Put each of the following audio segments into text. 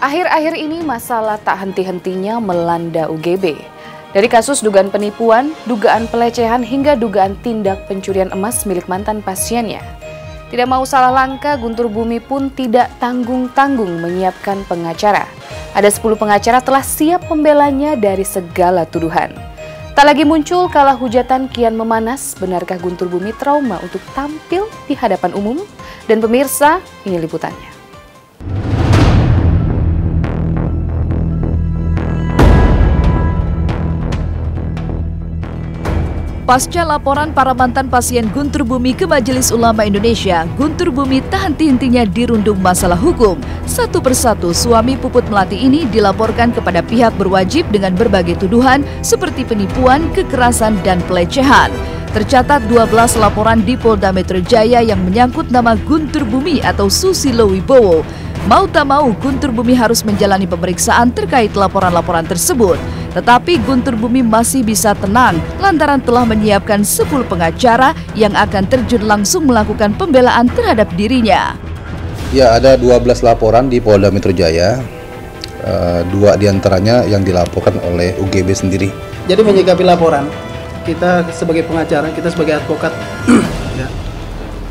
Akhir-akhir ini masalah tak henti-hentinya melanda UGB. Dari kasus dugaan penipuan, dugaan pelecehan hingga dugaan tindak pencurian emas milik mantan pasiennya. Tidak mau salah langkah, Guntur Bumi pun tidak tanggung-tanggung menyiapkan pengacara. Ada 10 pengacara telah siap membelanya dari segala tuduhan. Tak lagi muncul kala hujatan kian memanas, benarkah Guntur Bumi trauma untuk tampil di hadapan umum? Dan pemirsa, ini liputannya. Pasca laporan para mantan pasien Guntur Bumi ke Majelis Ulama Indonesia, Guntur Bumi tak henti-hentinya dirundung masalah hukum. Satu persatu suami Puput Melati ini dilaporkan kepada pihak berwajib dengan berbagai tuduhan seperti penipuan, kekerasan, dan pelecehan. Tercatat 12 laporan di Polda Metro Jaya yang menyangkut nama Guntur Bumi atau Susilo Wibowo. Mau tak mau, Guntur Bumi harus menjalani pemeriksaan terkait laporan-laporan tersebut. Tetapi Guntur Bumi masih bisa tenang lantaran telah menyiapkan 10 pengacara yang akan terjun langsung melakukan pembelaan terhadap dirinya. Ya, ada 12 laporan di Polda Metro Jaya, 2 diantaranya yang dilaporkan oleh UGB sendiri. Jadi menyikapi laporan, kita sebagai pengacara, kita sebagai advokat, ya,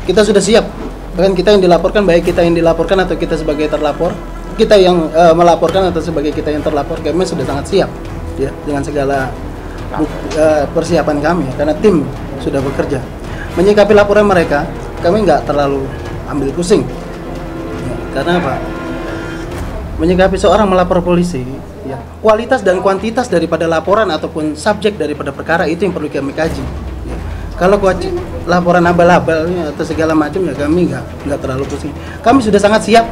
kita sudah siap. Bahkan kita yang dilaporkan, baik kita yang dilaporkan atau kita sebagai terlapor, kita yang melaporkan atau sebagai kita yang terlapor, kami sudah sangat siap. Ya, dengan segala persiapan kami, karena tim sudah bekerja. Menyikapi laporan mereka, kami nggak terlalu ambil pusing. Ya, karena apa? Menyikapi seorang melapor polisi, ya, kualitas dan kuantitas daripada laporan ataupun subjek daripada perkara itu yang perlu kami kaji. Ya, kalau laporan abal-abal atau segala macam, ya kami nggak terlalu pusing. Kami sudah sangat siap.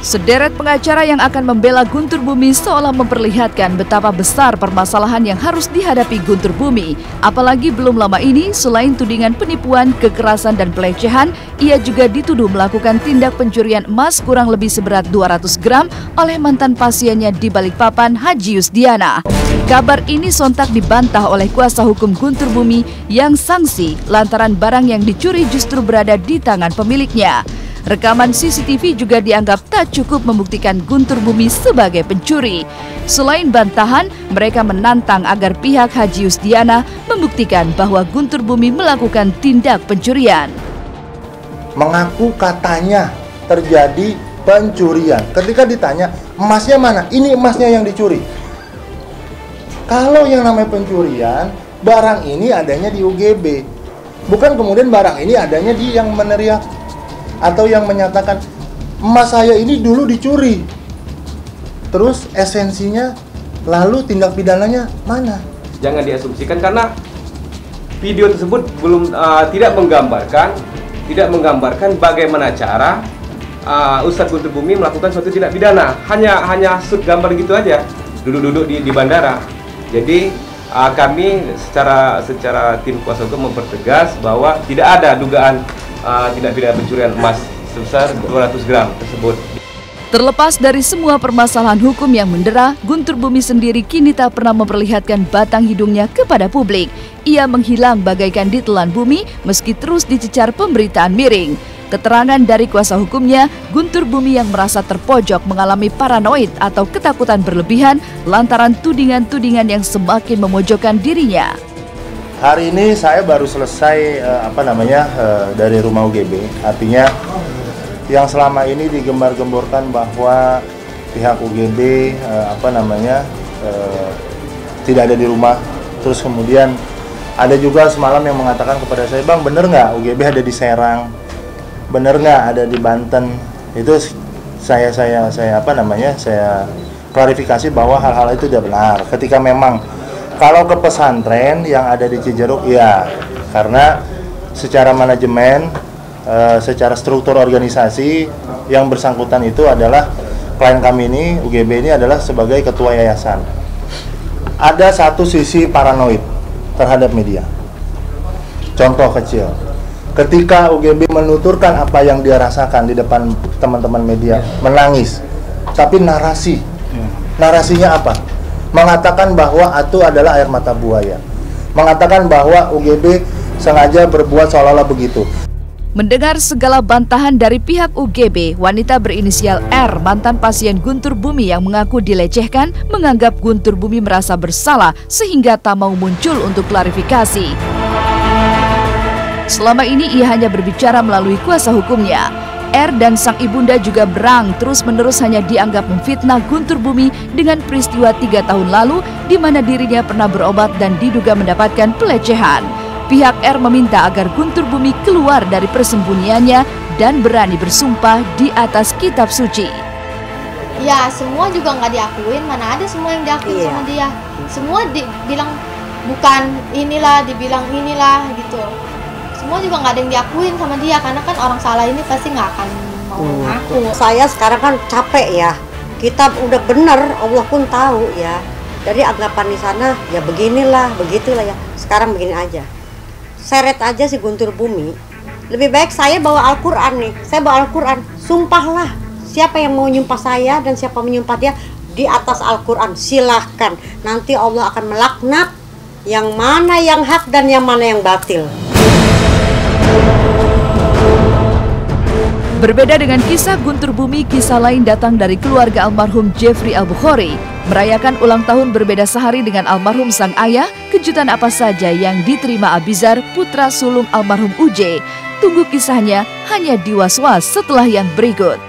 Sederet pengacara yang akan membela Guntur Bumi seolah memperlihatkan betapa besar permasalahan yang harus dihadapi Guntur Bumi. Apalagi belum lama ini, selain tudingan penipuan, kekerasan, dan pelecehan, ia juga dituduh melakukan tindak pencurian emas kurang lebih seberat 200 gram oleh mantan pasiennya di Balikpapan, Haji Yusdiana. Kabar ini sontak dibantah oleh kuasa hukum Guntur Bumi yang sangsi lantaran barang yang dicuri justru berada di tangan pemiliknya. Rekaman CCTV juga dianggap tak cukup membuktikan Guntur Bumi sebagai pencuri. Selain bantahan, mereka menantang agar pihak Haji Yusdiana membuktikan bahwa Guntur Bumi melakukan tindak pencurian. Mengaku katanya terjadi pencurian. Ketika ditanya, emasnya mana? Ini emasnya yang dicuri. Kalau yang namanya pencurian, barang ini adanya di UGB. Bukan kemudian barang ini adanya di yang meneriak atau yang menyatakan emas saya ini dulu dicuri. Terus esensinya, lalu tindak pidananya mana? Jangan diasumsikan karena video tersebut belum tidak menggambarkan bagaimana cara Ustadz Guntur Bumi melakukan suatu tindak pidana. Hanya shoot gambar gitu aja, duduk-duduk di bandara. Jadi kami secara tim kuasa hukum mempertegas bahwa tidak ada dugaan tindak pidana pencurian emas sebesar 200 gram tersebut. Terlepas dari semua permasalahan hukum yang mendera, Guntur Bumi sendiri kini tak pernah memperlihatkan batang hidungnya kepada publik. Ia menghilang bagaikan ditelan bumi meski terus dicecar pemberitaan miring. Keterangan dari kuasa hukumnya, Guntur Bumi yang merasa terpojok mengalami paranoid atau ketakutan berlebihan lantaran tudingan-tudingan yang semakin memojokkan dirinya. Hari ini saya baru selesai dari rumah UGB. Artinya yang selama ini digembar-gemborkan bahwa pihak UGB tidak ada di rumah. Terus kemudian ada juga semalam yang mengatakan kepada saya, "Bang, bener nggak UGB ada di Serang? Bener nggak ada di Banten?" Itu saya klarifikasi bahwa hal-hal itu tidak benar. Ketika memang kalau ke pesantren yang ada di Cijeruk, ya, karena secara manajemen, secara struktur organisasi yang bersangkutan itu adalah klien kami ini, UGB ini adalah sebagai ketua yayasan. Ada satu sisi paranoid terhadap media. Contoh kecil, ketika UGB menuturkan apa yang dia rasakan di depan teman-teman media, menangis, tapi narasinya apa? Mengatakan bahwa itu adalah air mata buaya. Mengatakan bahwa UGB sengaja berbuat seolah-olah begitu. Mendengar segala bantahan dari pihak UGB, wanita berinisial R, mantan pasien Guntur Bumi yang mengaku dilecehkan, menganggap Guntur Bumi merasa bersalah sehingga tak mau muncul untuk klarifikasi. Selama ini ia hanya berbicara melalui kuasa hukumnya. R dan sang ibunda juga berang terus-menerus hanya dianggap memfitnah Guntur Bumi dengan peristiwa 3 tahun lalu di mana dirinya pernah berobat dan diduga mendapatkan pelecehan. Pihak R meminta agar Guntur Bumi keluar dari persembunyiannya dan berani bersumpah di atas kitab suci. Ya, semua juga nggak diakuin, mana ada semua yang diakuin sama dia. Semua dibilang bukan inilah, dibilang inilah gitu. Semua juga nggak ada yang diakuin sama dia, karena kan orang salah ini pasti nggak akan mau ngaku. Saya sekarang kan capek ya, kita udah bener, Allah pun tahu ya. Dari anggapan di sana, ya beginilah, begitulah ya. Sekarang begini aja. Seret aja si Guntur Bumi. Lebih baik saya bawa Al-Quran nih. Saya bawa Al-Quran. Sumpahlah. Siapa yang mau nyumpah saya dan siapa menyumpah dia di atas Al-Quran. Silahkan. Nanti Allah akan melaknat yang mana yang hak dan yang mana yang batil. Berbeda dengan kisah Guntur Bumi, kisah lain datang dari keluarga almarhum Jeffrey Al-Bukhari. Merayakan ulang tahun berbeda sehari dengan almarhum sang ayah, kejutan apa saja yang diterima Abizar, putra sulung almarhum UJ? Tunggu kisahnya hanya di Was-Was setelah yang berikut.